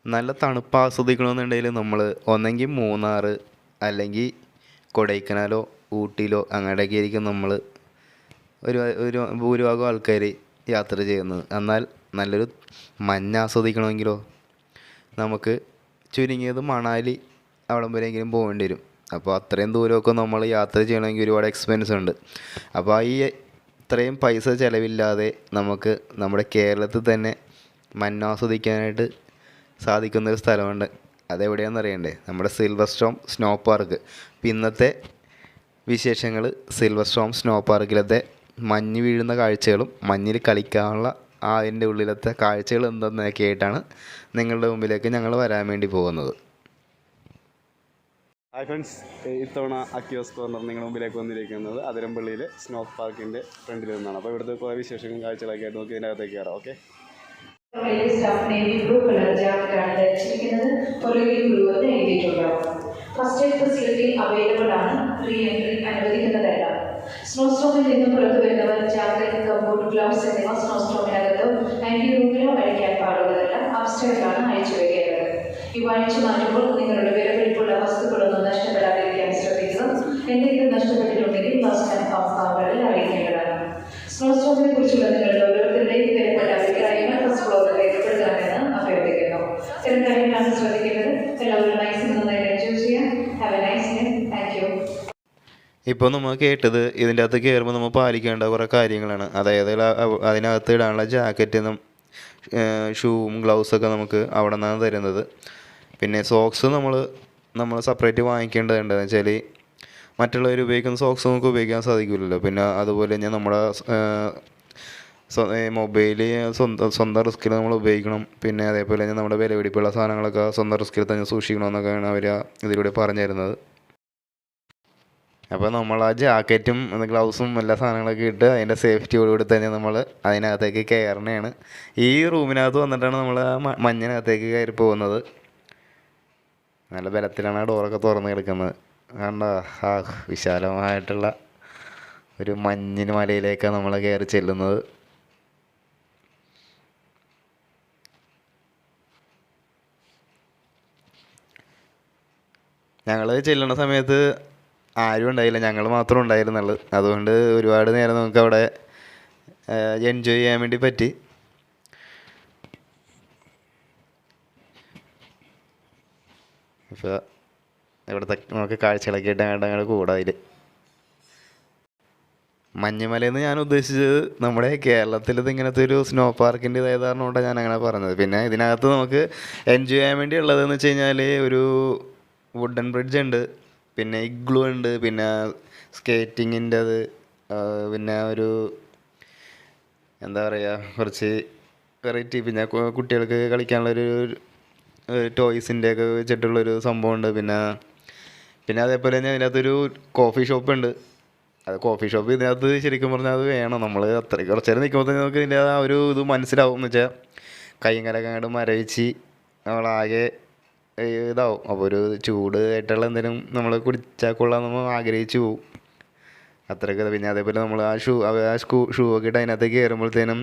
നല്ല തണുപ്പ് ആസ്വദിക്കണമെന്നുണ്ടെങ്കിൽ നമ്മൾ ഒന്നെങ്കിൽ മൂന്നാർ അല്ലെങ്കിൽ കൊടൈക്കനാലോ ഊട്ടിയിലോ അങ്ങോട്ടേക്ക് ആയിരിക്കും നമ്മൾ ഒരു ഒരു ഭൂരിഭാഗം ആൾക്കാർ യാത്ര ചെയ്യുന്നത്. എന്നാൽ നല്ലൊരു മഞ്ഞ് ആസ്വദിക്കണമെങ്കിലോ നമുക്ക് ചുരുങ്ങിയത് മണാലി അവിടം വരെയെങ്കിലും പോകേണ്ടി വരും. അപ്പോൾ അത്രയും ദൂരമൊക്കെ നമ്മൾ യാത്ര ചെയ്യണമെങ്കിൽ ഒരുപാട് എക്സ്പെൻസ് ഉണ്ട്. അപ്പോൾ ഈ ഇത്രയും പൈസ ചിലവില്ലാതെ നമുക്ക് നമ്മുടെ കേരളത്തിൽ തന്നെ മഞ്ഞ് ആസ്വദിക്കാനായിട്ട് സാധിക്കുന്നൊരു സ്ഥലമുണ്ട്. അതെവിടെയാണെന്ന് അറിയണ്ടേ? നമ്മുടെ സിൽവർ സ്റ്റോം സ്നോ പാർക്ക്. ഇപ്പം ഇന്നത്തെ വിശേഷങ്ങൾ സിൽവർ സ്റ്റോം സ്നോ പാർക്കിലത്തെ മഞ്ഞ് വീഴുന്ന കാഴ്ചകളും മഞ്ഞിൽ കളിക്കാനുള്ള അതിൻ്റെ ഉള്ളിലത്തെ കാഴ്ചകൾ എന്തെന്നൊക്കെ ആയിട്ടാണ് നിങ്ങളുടെ മുമ്പിലേക്ക് ഞങ്ങൾ വരാൻ വേണ്ടി പോകുന്നത്. ഹായ് ഫ്രണ്ട്സ്, ഇത്തവണ അക്യോസ് കോർണർ നിങ്ങളുടെ മുമ്പിലേക്ക് വന്നിരിക്കുന്നത് അതിരമ്പള്ളിയിലെ സ്നോ പാർക്കിൻ്റെ ഫ്രണ്ടിൽ നിന്നാണ്. അപ്പോൾ ഇവിടുത്തെ കുറേ വിശേഷങ്ങളും കാഴ്ചകളൊക്കെ ആയിട്ട് നമുക്ക് ഇതിനകത്തേക്ക് കയറാം. ഓക്കെ. നേവി ബ്ലൂ കളർ ജാക്കറ്റാണ് ധരിച്ചിരിക്കുന്നത്. പുറകിൽ ബ്ലൂ എന്ന് എഴുതിയിട്ടുണ്ടാവും. ഫസ്റ്റ് എയ്ഡ് ഫെസിലിറ്റി അവൈലബിൾ ആണ്. റീ എൻട്രി അനുവദിക്കുന്നതല്ല. സ്നോ സ്റ്റോമിൽ നിന്നും പുറത്തു വരുന്നവർ ജാക്കറ്റ്, കംബൂട്ട്, ഗ്ലൗസ് എന്നിവ സ്നോ സ്റ്റോമിനകത്തോ ആന്റി റൂമിലോ അഴിക്കാൻ പാടുള്ളതല്ല. അപ്സ്റ്റേഴ്സിലാണ് അയച്ചു വയ്ക്കേണ്ടത്. ഇവ അഴിച്ചു മാറ്റുമ്പോൾ നിങ്ങളുടെ വിലപിടിപ്പുള്ള വസ്തുക്കളൊന്നും നഷ്ടപ്പെടാതിരിക്കാൻ ശ്രദ്ധിക്കുക. എന്തെങ്കിലും നഷ്ടപ്പെട്ടിട്ടുണ്ടെങ്കിൽ ഫസ്റ്റ് ആൻഡ് ഹാഫ് അവറിൽ അറിയിക്കേണ്ടതാണ്. സ്നോ സ്റ്റോമിനെ കുറിച്ചുള്ള നിങ്ങളുടെ ഓരോരുത്തരുടെയും വിലപ്പെട്ട അഭിപ്രായങ്ങൾ ഫസ്റ്റ് ഫ്ലോറിൽ രേഖപ്പെടുത്തണമെന്ന് അഭ്യർത്ഥിക്കുന്നു. ഇത്തരം കാര്യങ്ങളാണ് ശ്രദ്ധിക്കേണ്ടത്. എല്ലാവരും മാക്സിമം നന്നായി എൻജോയ് ചെയ്യാം. Have A nice day. Thank you. ഇപ്പോൾ നമ്മൾ കേട്ടത് ഇതിൻ്റെ അകത്ത് കയറുമ്പോൾ നമ്മൾ പാലിക്കേണ്ട കുറേ കാര്യങ്ങളാണ്. അതായത് അതിനകത്ത് ഇടാനുള്ള ജാക്കറ്റും ഷൂവും ഗ്ലൗസൊക്കെ നമുക്ക് അവിടെ നിന്നാണ് തരുന്നത്. പിന്നെ സോക്സ് നമ്മൾ സെപ്പറേറ്റ് വാങ്ങിക്കേണ്ടതുണ്ട്. എന്ന് വെച്ചാൽ മറ്റുള്ളവർ ഉപയോഗിക്കുന്ന സോക്സ് നമുക്ക് ഉപയോഗിക്കാൻ സാധിക്കില്ലല്ലോ. പിന്നെ അതുപോലെ തന്നെ നമ്മുടെ മൊബൈൽ സ്വന്തം റിസ്കിൽ നമ്മൾ ഉപയോഗിക്കണം. പിന്നെ അതേപോലെ തന്നെ നമ്മുടെ വിലപിടിപ്പുള്ള സാധനങ്ങളൊക്കെ സ്വന്തം റിസ്കിൽ തന്നെ സൂക്ഷിക്കണമെന്നൊക്കെയാണ് അവർ ഇതിലൂടെ പറഞ്ഞു തരുന്നത്. അപ്പോൾ നമ്മൾ ആ ജാക്കറ്റും ഗ്ലൗസും എല്ലാ സാധനങ്ങളൊക്കെ ഇട്ട് അതിൻ്റെ സേഫ്റ്റിയോടുകൂടി തന്നെ നമ്മൾ അതിനകത്തേക്ക് കയറണതാണ്. ഈ റൂമിനകത്ത് വന്നിട്ടാണ് നമ്മൾ ആ മഞ്ഞിനകത്തേക്ക് കയറി പോകുന്നത്. നല്ല ബലത്തിലാണ് ആ ഡോറൊക്കെ തുറന്ന് കിടക്കുന്നത്. കണ്ട ആ വിശാലമായിട്ടുള്ള ഒരു മഞ്ഞിന് മലയിലേക്കാണ് നമ്മൾ കയറി ചെല്ലുന്നത്. ഞങ്ങൾ ചെല്ലുന്ന സമയത്ത് ആരും ഉണ്ടായില്ല, ഞങ്ങൾ മാത്രം ഉണ്ടായിരുന്നുള്ളൂ. അതുകൊണ്ട് ഒരുപാട് നേരം നമുക്ക് അവിടെ എൻജോയ് ചെയ്യാൻ വേണ്ടി പറ്റി. ഇപ്പോൾ ഇവിടുത്തെ നമുക്ക് കാഴ്ചകളൊക്കെ ആയിട്ട് അങ്ങോട്ട് കൂടാ. അതിൽ മഞ്ഞുമലയെന്ന് ഞാൻ ഉദ്ദേശിച്ചത് നമ്മുടെ കേരളത്തിൽ ഇങ്ങനത്തെ ഒരു സ്നോ പാർക്കിൻ്റെ ഇതായതുകൊണ്ടാണ് ഞാൻ അങ്ങനെ പറഞ്ഞത്. പിന്നെ ഇതിനകത്ത് നമുക്ക് എൻജോയ് ചെയ്യാൻ വേണ്ടി ഉള്ളതെന്ന് വെച്ച് കഴിഞ്ഞാൽ ഒരു വുഡൻ ബ്രിഡ്ജ് ഉണ്ട്, പിന്നെ ഇഗ്ലു ഉണ്ട്, പിന്നെ സ്കേറ്റിങ്ങിൻ്റെ അത്, പിന്നെ ഒരു എന്താ പറയുക കുറച്ച് വെറൈറ്റി, പിന്നെ കുട്ടികൾക്ക് കളിക്കാനുള്ളൊരു ടോയ്സിൻ്റെ ഒക്കെ വെച്ചിട്ടുള്ളൊരു സംഭവമുണ്ട്. പിന്നെ അതേപോലെ തന്നെ അതിനകത്തൊരു കോഫി ഷോപ്പ് ഉണ്ട്. അത് കോഫി ഷോപ്പ് ഇതിനകത്ത് ശരിക്കും പറഞ്ഞാൽ അത് വേണം. നമ്മൾ അത്ര കുറച്ച് നേരം നിൽക്കുമ്പോൾ തന്നെ നമുക്ക് ഇതിൻ്റെ ആ ഒരു ഇത് മനസ്സിലാവും. എന്ന് വെച്ചാൽ കൈയും കാലൊക്കെ അങ്ങോട്ട് മരവിച്ച് നമ്മളാകെ ഇതാവും. അപ്പോൾ ഒരു ചൂട് ആയിട്ടുള്ള എന്തെങ്കിലും നമ്മൾ കുടിച്ചാൽ കൊള്ളാൻ നമ്മൾ ആഗ്രഹിച്ചു പോവും. അത്രയൊക്കെ. പിന്നെ അതേപോലെ നമ്മൾ ആ ഷൂ ഒക്കെ ഇട്ട് അതിനകത്തേക്ക് കയറുമ്പോഴത്തേനും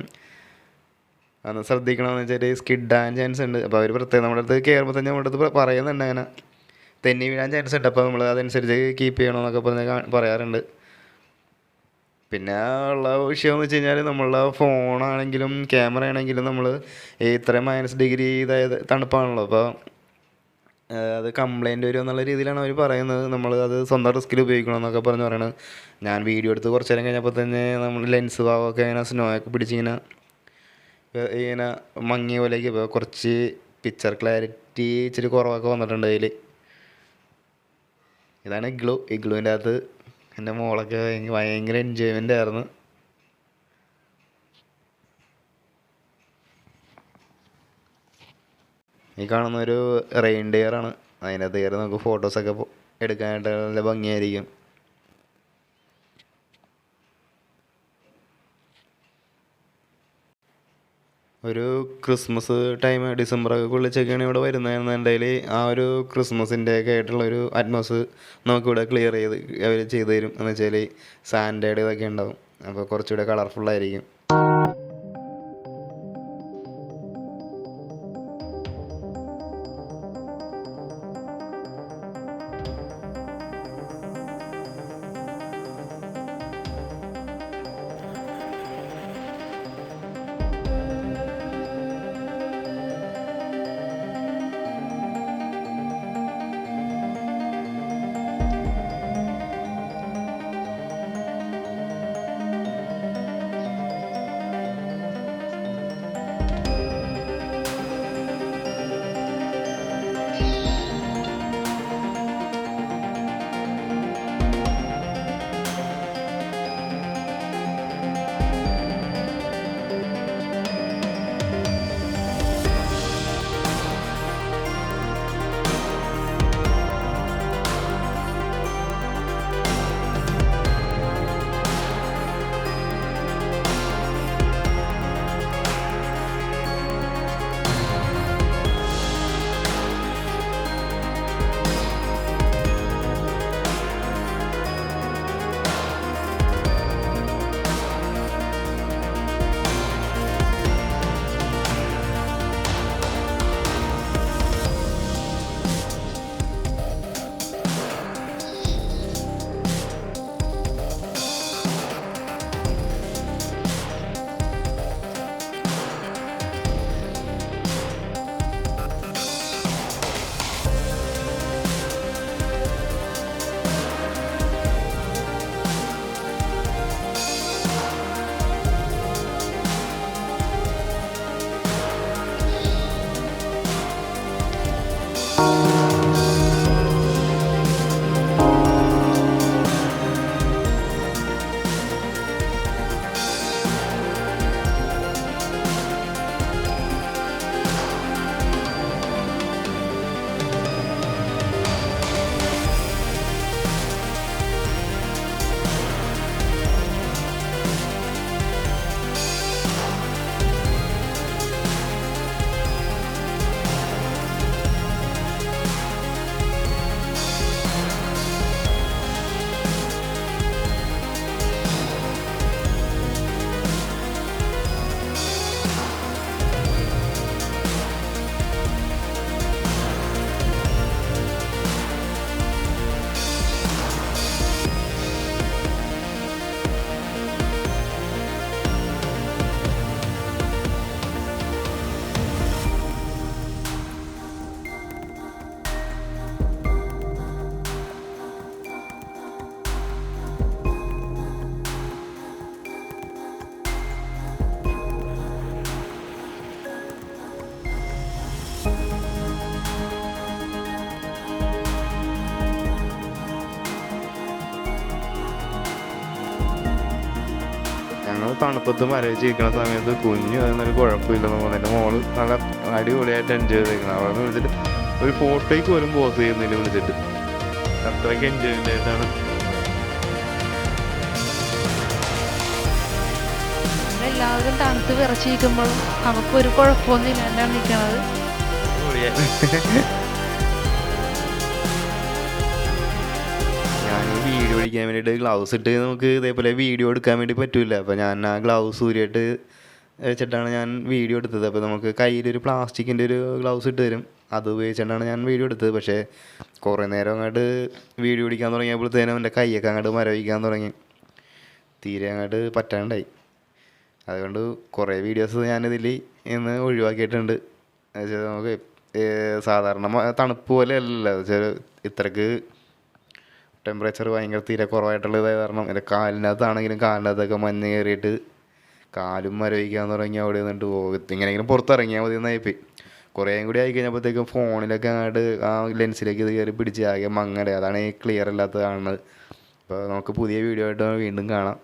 അന്ന് ശ്രദ്ധിക്കണമെന്ന് വെച്ചാൽ സ്കിഡാൻ ചാൻസ് ഉണ്ട്. അപ്പോൾ അവർ പ്രത്യേകം നമ്മുടെ അടുത്ത് കയറുമ്പോൾ തന്നെ നമ്മുടെ അടുത്ത് പറയുന്നുണ്ട് അങ്ങനെ തെന്നി വീഴാൻ ചാൻസ് ഉണ്ട്. അപ്പോൾ നമ്മൾ അതനുസരിച്ച് കീപ്പ് ചെയ്യണമെന്നൊക്കെ പറയാറുണ്ട്. പിന്നെ ഉള്ള വിഷയം എന്ന് വെച്ച് കഴിഞ്ഞാൽ നമ്മളുടെ ഫോണാണെങ്കിലും ക്യാമറ ആണെങ്കിലും നമ്മൾ ഇത്രയും -डिग्री ഇതായത് തണുപ്പാണല്ലോ. അപ്പോൾ അത് കംപ്ലൈൻറ്റ് വരും എന്നുള്ള രീതിയിലാണ് അവർ പറയുന്നത്. നമ്മൾ അത് സ്വന്തം റിസ്കിൽ ഉപയോഗിക്കണമെന്നൊക്കെ പറയണത്. ഞാൻ വീഡിയോ എടുത്ത് കുറച്ച് നേരം കഴിഞ്ഞപ്പോൾ തന്നെ നമ്മൾ ലെൻസ് ഭാഗമൊക്കെ ഇങ്ങനെ സ്നോ ഒക്കെ പിടിച്ചിങ്ങനെ മങ്ങിയ പോലെയൊക്കെ. ഇപ്പോൾ കുറച്ച് പിക്ചർ ക്ലാരിറ്റി ഇച്ചിരി കുറവൊക്കെ വന്നിട്ടുണ്ട് അതിൽ. ഇതാണ് ഇഗ്ലുവിൻ്റെ അകത്ത് എൻ്റെ മോളൊക്കെ ഭയങ്കര എൻജോയ്മെൻ്റ് ആയിരുന്നു. ഈ കാണുന്ന ഒരു റെയിൻഡിയറാണ്. അതിനകത്ത് കയറി നമുക്ക് ഫോട്ടോസൊക്കെ എടുക്കാനായിട്ട് നല്ല ഭംഗിയായിരിക്കും. ഒരു ക്രിസ്മസ് ടൈം ഡിസംബറൊക്കെ കൊള്ളിച്ചൊക്കെയാണ് ഇവിടെ വരുന്നതെന്നുണ്ടെങ്കിൽ ആ ഒരു ക്രിസ്മസിൻ്റെയൊക്കെ ആയിട്ടുള്ളൊരു അറ്റ്മോസ്ഫിയർ നമുക്കിവിടെ ക്ലിയർ അവർ ചെയ്തു തരും. എന്ന് വെച്ചാൽ സാൻഡേഡ് ഇതൊക്കെ ഉണ്ടാവും. അപ്പോൾ കുറച്ചുകൂടെ കളർഫുള്ളായിരിക്കും. തണുപ്പത്ത് മരവിച്ചിരിക്കുന്ന സമയത്ത് കുഞ്ഞ് അതൊന്നൊരു കുഴപ്പമില്ലെന്ന് തോന്നുന്നു. എൻ്റെ മോള് നല്ല അടിപൊളിയായിട്ട് എൻജോയ് ചെയ്തേക്കണം. അവിടെ നിന്ന് വിളിച്ചിട്ട് ഒരു ഫോട്ടോയ്ക്ക് പോലും പോസ് ചെയ്യുന്നില്ല വിളിച്ചിട്ട്. അത്രയ്ക്ക് എൻജോയ്മെൻ്റ് ആയിട്ടാണ്. എല്ലാവരും തണുത്ത് വിറച്ചിരിക്കുമ്പോഴും നമുക്കൊരു കുഴപ്പമൊന്നും ഇല്ലാണ്ടാണ് നിൽക്കണത്. ഞാൻ വീഡിയോ എടുക്കാൻ വേണ്ടിയിട്ട് ഗ്ലൗസ് ഇട്ട് നമുക്ക് ഇതേപോലെ വീഡിയോ എടുക്കാൻ വേണ്ടി പറ്റില്ല. അപ്പോൾ ഞാൻ ആ ഗ്ലൗസ് ഊരിയിട്ട് വെച്ചിട്ടാണ് ഞാൻ വീഡിയോ എടുത്തത്. അപ്പോൾ നമുക്ക് കയ്യിലൊരു പ്ലാസ്റ്റിക്കിൻ്റെ ഒരു ഗ്ലൗസ് ഇട്ട് തരും, അത് ഉപയോഗിച്ചിട്ടാണ് ഞാൻ വീഡിയോ എടുത്തത്. പക്ഷേ കുറേ നേരം അങ്ങോട്ട് വീഡിയോ പിടിക്കാൻ തുടങ്ങിയപ്പോഴത്തേനും എൻ്റെ കൈയൊക്കെ അങ്ങോട്ട് മരവിക്കാൻ തുടങ്ങി, തീരെ അങ്ങോട്ട് പറ്റാണ്ടായി. അതുകൊണ്ട് കുറേ വീഡിയോസ് ഞാനിതിൽ ഇന്ന് ഒഴിവാക്കിയിട്ടുണ്ട്. എന്നുവെച്ചാൽ നമുക്ക് സാധാരണ തണുപ്പ് പോലെ അല്ലല്ലോ, ഇത്രക്ക് ടെമ്പറേച്ചർ ഭയങ്കര തീരെ കുറവായിട്ടുള്ളത് കാരണം എൻ്റെ കാലിനകത്താണെങ്കിലും കാലിനകത്തൊക്കെ മഞ്ഞ് കയറിയിട്ട് കാലും മരവിക്കാൻ തുടങ്ങി. അവിടെ നിന്നിട്ട് ഇങ്ങനെയെങ്കിലും പുറത്തിറങ്ങിയാൽ മതി എന്നായിപ്പോയി. കുറേയും കൂടി ആയി കഴിഞ്ഞപ്പോഴത്തേക്കും ഫോണിലൊക്കെ അങ്ങോട്ട് ആ ലെൻസിലേക്ക് ഇത് കയറി പിടിച്ച് ആകെ മങ്ങടെ, അതാണ് ഈ ക്ലിയർ അല്ലാത്തത് കാണുന്നത്. അപ്പോൾ നമുക്ക് പുതിയ വീഡിയോ ആയിട്ട് വീണ്ടും കാണാം.